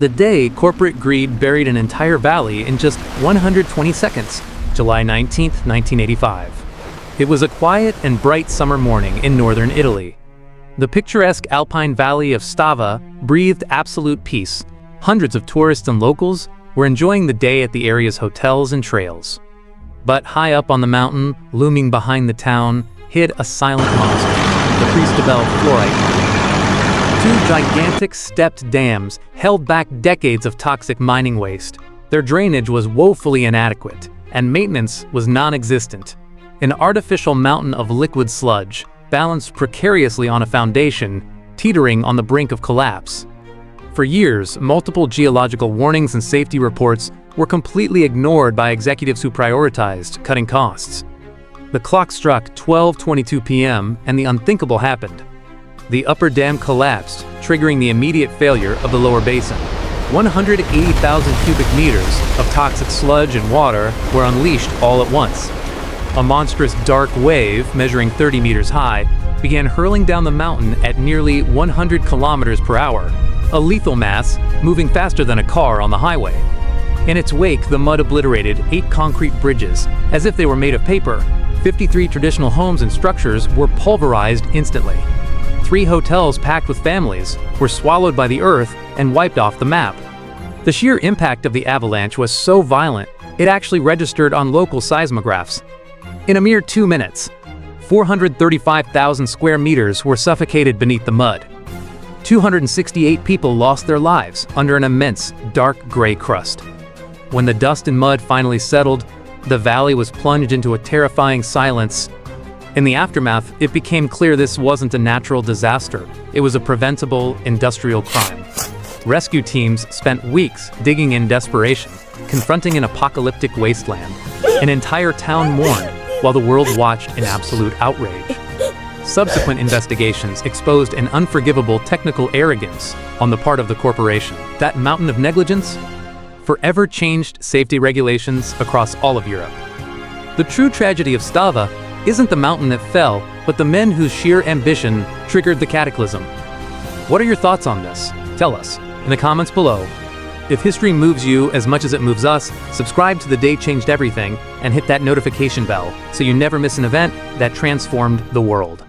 The day corporate greed buried an entire valley in just 120 seconds, July 19, 1985. It was a quiet and bright summer morning in northern Italy. The picturesque alpine valley of Stava breathed absolute peace. Hundreds of tourists and locals were enjoying the day at the area's hotels and trails. But high up on the mountain, looming behind the town, hid a silent monster, the Cristobal fluorite. Two gigantic stepped dams held back decades of toxic mining waste. Their drainage was woefully inadequate, and maintenance was non-existent. An artificial mountain of liquid sludge, balanced precariously on a foundation, teetering on the brink of collapse. For years, multiple geological warnings and safety reports were completely ignored by executives who prioritized cutting costs. The clock struck 12:22 p.m. and the unthinkable happened. The upper dam collapsed, triggering the immediate failure of the lower basin. 180,000 cubic meters of toxic sludge and water were unleashed all at once. A monstrous dark wave, measuring 30 meters high, began hurling down the mountain at nearly 100 kilometers per hour, a lethal mass moving faster than a car on the highway. In its wake, the mud obliterated 8 concrete bridges, as if they were made of paper. 53 traditional homes and structures were pulverized instantly. 3 hotels packed with families were swallowed by the earth and wiped off the map. The sheer impact of the avalanche was so violent, it actually registered on local seismographs. In a mere 2 minutes, 435,000 square meters were suffocated beneath the mud. 268 people lost their lives under an immense, dark gray crust. When the dust and mud finally settled, the valley was plunged into a terrifying silence. In the aftermath, it became clear this wasn't a natural disaster. It was a preventable industrial crime. Rescue teams spent weeks digging in desperation, confronting an apocalyptic wasteland. An entire town mourned, while the world watched in absolute outrage. Subsequent investigations exposed an unforgivable technical arrogance on the part of the corporation. That mountain of negligence forever changed safety regulations across all of Europe. The true tragedy of Stava isn't the mountain that fell, but the men whose sheer ambition triggered the cataclysm. What are your thoughts on this? Tell us in the comments below. If history moves you as much as it moves us, subscribe to The Day Changed Everything and hit that notification bell so you never miss an event that transformed the world.